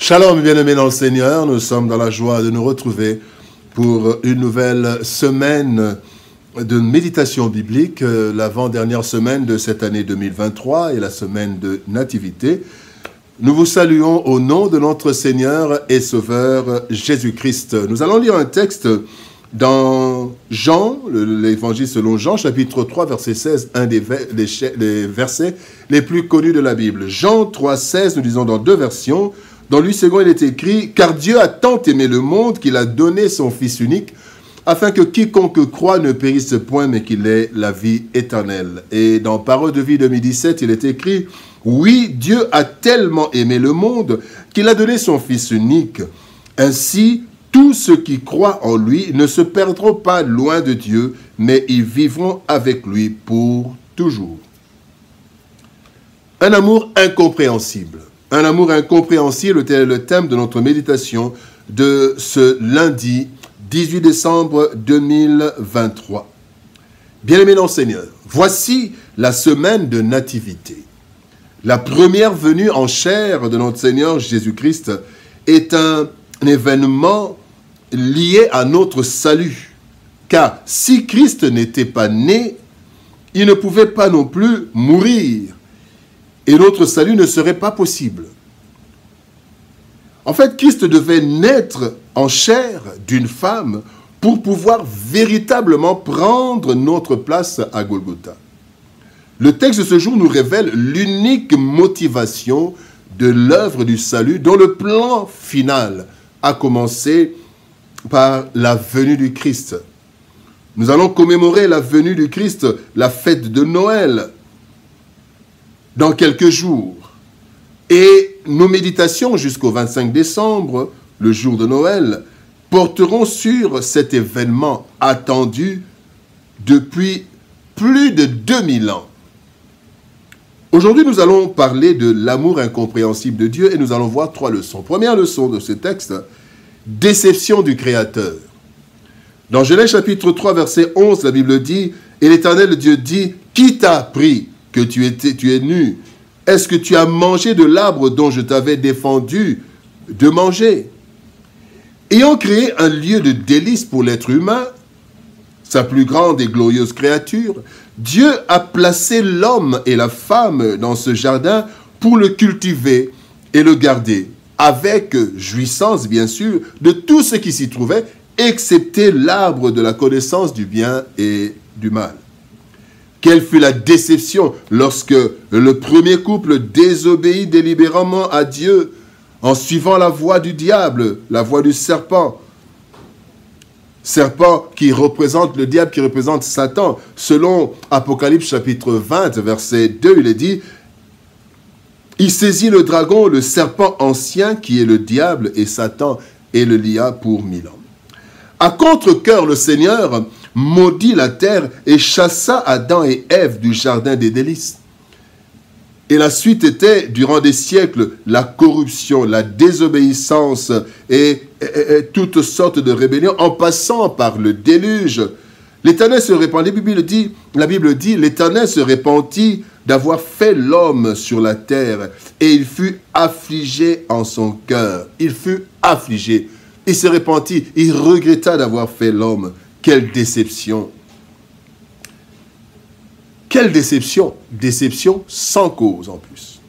Shalom, bien-aimés dans le Seigneur, nous sommes dans la joie de nous retrouver pour une nouvelle semaine de méditation biblique, l'avant-dernière semaine de cette année 2023 et la semaine de Nativité. Nous vous saluons au nom de notre Seigneur et Sauveur Jésus-Christ. Nous allons lire un texte dans Jean, l'évangile selon Jean, chapitre 3, verset 16, un des versets les plus connus de la Bible. Jean 3, 16, nous lisons dans deux versions. Dans lui second, il est écrit « Car Dieu a tant aimé le monde qu'il a donné son Fils unique, afin que quiconque croit ne périsse point, mais qu'il ait la vie éternelle. » Et dans Parole de vie 2017, il est écrit « Oui, Dieu a tellement aimé le monde qu'il a donné son Fils unique. Ainsi, tous ceux qui croient en lui ne se perdront pas loin de Dieu, mais ils vivront avec lui pour toujours. » Un amour incompréhensible. Un amour incompréhensible, tel est le thème de notre méditation de ce lundi 18 décembre 2023. Bien-aimés dans le Seigneur, voici la semaine de Nativité. La première venue en chair de notre Seigneur Jésus-Christ est un événement lié à notre salut. Car si Christ n'était pas né, il ne pouvait pas non plus mourir. Et notre salut ne serait pas possible. En fait, Christ devait naître en chair d'une femme pour pouvoir véritablement prendre notre place à Golgotha. Le texte de ce jour nous révèle l'unique motivation de l'œuvre du salut dont le plan final a commencé par la venue du Christ. Nous allons commémorer la venue du Christ, la fête de Noël, dans quelques jours. Et nos méditations jusqu'au 25 décembre, le jour de Noël, porteront sur cet événement attendu depuis plus de 2000 ans. Aujourd'hui, nous allons parler de l'amour incompréhensible de Dieu et nous allons voir trois leçons. Première leçon de ce texte, déception du Créateur. Dans Genèse chapitre 3, verset 11, la Bible dit « Et l'Éternel Dieu dit, qui t'a appris que tu es nu? Est-ce que tu as mangé de l'arbre dont je t'avais défendu de manger ?» Ayant créé un lieu de délice pour l'être humain, sa plus grande et glorieuse créature, Dieu a placé l'homme et la femme dans ce jardin pour le cultiver et le garder, avec jouissance bien sûr de tout ce qui s'y trouvait, excepté l'arbre de la connaissance du bien et du mal. Quelle fut la déception lorsque le premier couple désobéit délibérément à Dieu en suivant la voie du diable, la voie du serpent. Serpent qui représente le diable, qui représente Satan. Selon Apocalypse chapitre 20, verset 2, il est dit « Il saisit le dragon, le serpent ancien qui est le diable et Satan, et le lia pour 1000 ans. » À contre-cœur, le Seigneur maudit la terre et chassa Adam et Ève du jardin des délices. Et la suite était, durant des siècles, la corruption, la désobéissance et toutes sortes de rébellions, en passant par le déluge. L'Éternel se répandit, la Bible dit, l'Éternel se répandit d'avoir fait l'homme sur la terre, et il fut affligé en son cœur. Il fut affligé. Il se repentit, il regretta d'avoir fait l'homme. Quelle déception! Quelle déception! Déception sans cause en plus.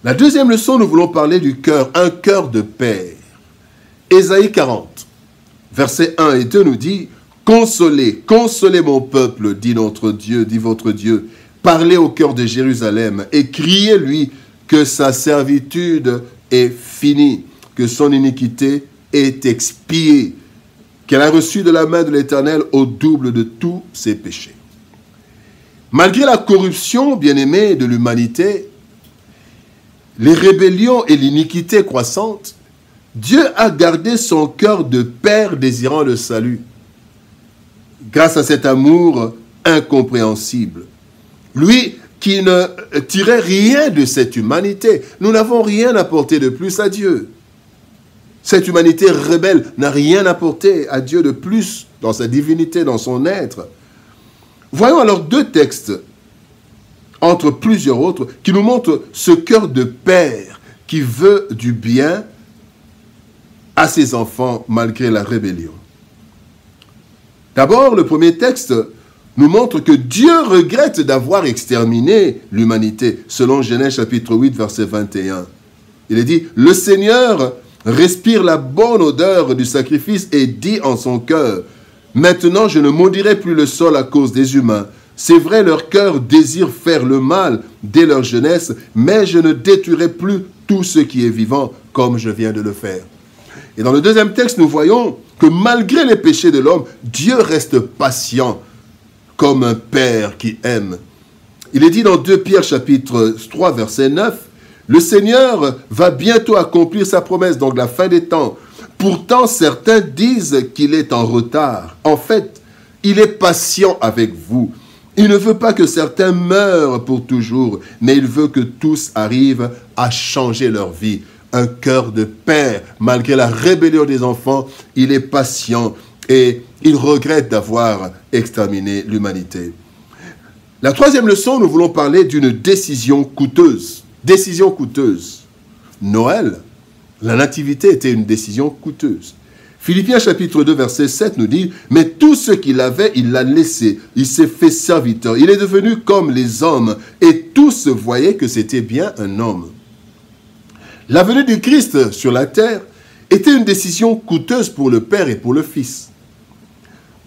La deuxième leçon, nous voulons parler du cœur, un cœur de père. Ésaïe 40, versets 1 et 2 nous dit « Consolez, consolez mon peuple, dit notre Dieu, dit votre Dieu. Parlez au cœur de Jérusalem et criez-lui que sa servitude est finie, que son iniquité est expiée, qu'elle a reçu de la main de l'Éternel au double de tous ses péchés. » Malgré la corruption, bien-aimée, de l'humanité, les rébellions et l'iniquité croissante, Dieu a gardé son cœur de père désirant le salut, grâce à cet amour incompréhensible. Lui qui ne tirait rien de cette humanité, nous n'avons rien apporté de plus à Dieu. Cette humanité rebelle n'a rien apporté à Dieu de plus dans sa divinité, dans son être. Voyons alors deux textes, entre plusieurs autres, qui nous montrent ce cœur de père qui veut du bien à ses enfants malgré la rébellion. D'abord, le premier texte nous montre que Dieu regrette d'avoir exterminé l'humanité, selon Genèse chapitre 8, verset 21. Il est dit, « Le Seigneur respire la bonne odeur du sacrifice et dit en son cœur, « Maintenant je ne maudirai plus le sol à cause des humains. C'est vrai, leur cœur désire faire le mal dès leur jeunesse, mais je ne détruirai plus tout ce qui est vivant comme je viens de le faire. » Et dans le deuxième texte, nous voyons que malgré les péchés de l'homme, Dieu reste patient comme un père qui aime. Il est dit dans 2 Pierre chapitre 3 verset 9, « Le Seigneur va bientôt accomplir sa promesse, donc la fin des temps. Pourtant, certains disent qu'il est en retard. En fait, il est patient avec vous. Il ne veut pas que certains meurent pour toujours, mais il veut que tous arrivent à changer leur vie. » Un cœur de père, malgré la rébellion des enfants, il est patient et il regrette d'avoir exterminé l'humanité. La troisième leçon, nous voulons parler d'une décision coûteuse. Décision coûteuse. Noël, la nativité était une décision coûteuse. Philippiens chapitre 2 verset 7 nous dit « Mais tout ce qu'il avait, il l'a laissé. Il s'est fait serviteur. Il est devenu comme les hommes. Et tous voyaient que c'était bien un homme. » La venue du Christ sur la terre était une décision coûteuse pour le Père et pour le Fils.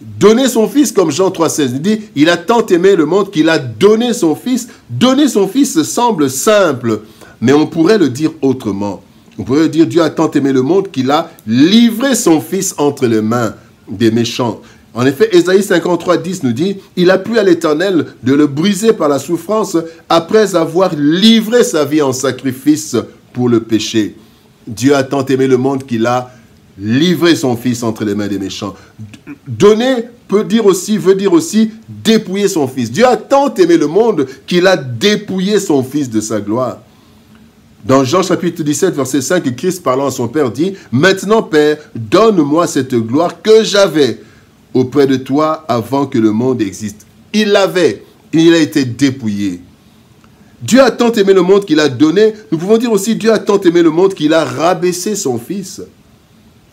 Donner son Fils, comme Jean 3,16 dit, il a tant aimé le monde qu'il a donné son Fils. Donner son Fils semble simple, mais on pourrait le dire autrement. On pourrait dire Dieu a tant aimé le monde qu'il a livré son Fils entre les mains des méchants. En effet, Ésaïe 53,10 nous dit « Il a plu à l'Éternel de le briser par la souffrance après avoir livré sa vie en sacrifice pour le péché. » Dieu a tant aimé le monde qu'il a livré son Fils entre les mains des méchants. Donner veut dire aussi dépouiller son Fils. Dieu a tant aimé le monde qu'il a dépouillé son Fils de sa gloire. Dans Jean chapitre 17, verset 5, Christ parlant à son Père dit « Maintenant, Père, donne-moi cette gloire que j'avais auprès de toi avant que le monde existe. » Il l'avait, il a été dépouillé. Dieu a tant aimé le monde qu'il a donné. Nous pouvons dire aussi Dieu a tant aimé le monde qu'il a rabaissé son Fils.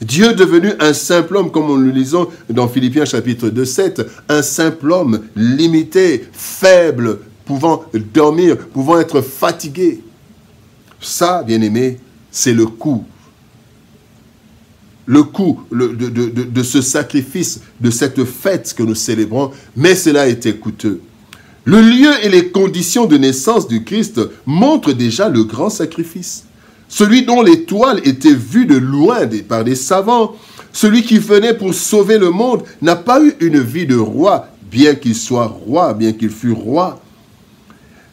Dieu devenu un simple homme, comme nous le lisons dans Philippiens chapitre 2, 7, un simple homme limité, faible, pouvant dormir, pouvant être fatigué. Ça, bien-aimé, c'est le coût. Le coût de ce sacrifice, de cette fête que nous célébrons, mais cela a été coûteux. Le lieu et les conditions de naissance du Christ montrent déjà le grand sacrifice. Celui dont l'étoile était vue de loin par des savants, celui qui venait pour sauver le monde, n'a pas eu une vie de roi, bien qu'il soit roi, bien qu'il fût roi.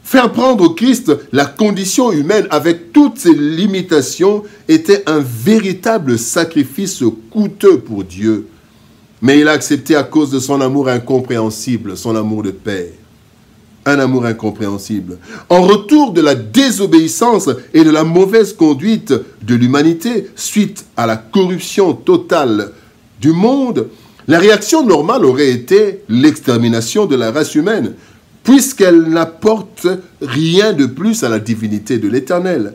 Faire prendre au Christ la condition humaine avec toutes ses limitations était un véritable sacrifice coûteux pour Dieu. Mais il a accepté à cause de son amour incompréhensible, son amour de Père. Un amour incompréhensible. En retour de la désobéissance et de la mauvaise conduite de l'humanité suite à la corruption totale du monde, la réaction normale aurait été l'extermination de la race humaine, puisqu'elle n'apporte rien de plus à la divinité de l'Éternel.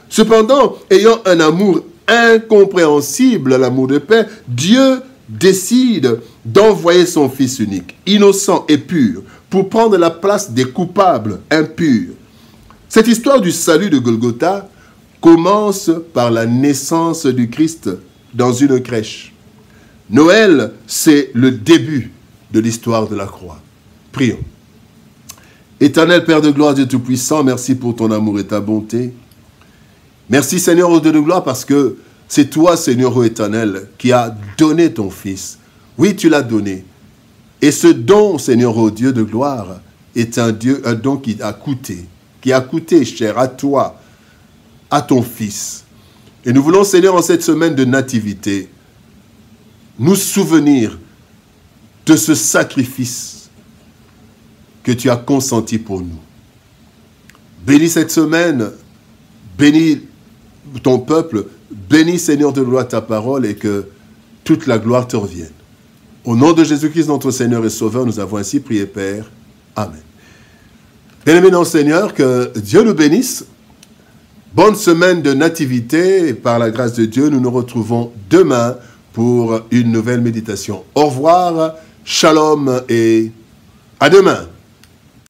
Cependant, ayant un amour incompréhensible à l'amour de Père, Dieu décide d'envoyer son Fils unique, innocent et pur, pour prendre la place des coupables impurs. Cette histoire du salut de Golgotha commence par la naissance du Christ dans une crèche. Noël, c'est le début de l'histoire de la croix. Prions. Éternel Père de gloire, Dieu Tout-Puissant, merci pour ton amour et ta bonté. Merci Seigneur, au Dieu de gloire, parce que c'est toi, Seigneur, ô Éternel, qui as donné ton Fils. Oui, tu l'as donné. Et ce don, Seigneur, ô Dieu de gloire, est un don qui a coûté cher à toi, à ton Fils. Et nous voulons, Seigneur, en cette semaine de nativité, nous souvenir de ce sacrifice que tu as consenti pour nous. Bénis cette semaine, bénis ton peuple, bénis, Seigneur de gloire, ta parole, et que toute la gloire te revienne. Au nom de Jésus-Christ, notre Seigneur et Sauveur, nous avons ainsi prié, Père. Amen. Bien-aimés dans le Seigneur, que Dieu nous bénisse. Bonne semaine de nativité et par la grâce de Dieu, nous nous retrouvons demain pour une nouvelle méditation. Au revoir, shalom et à demain.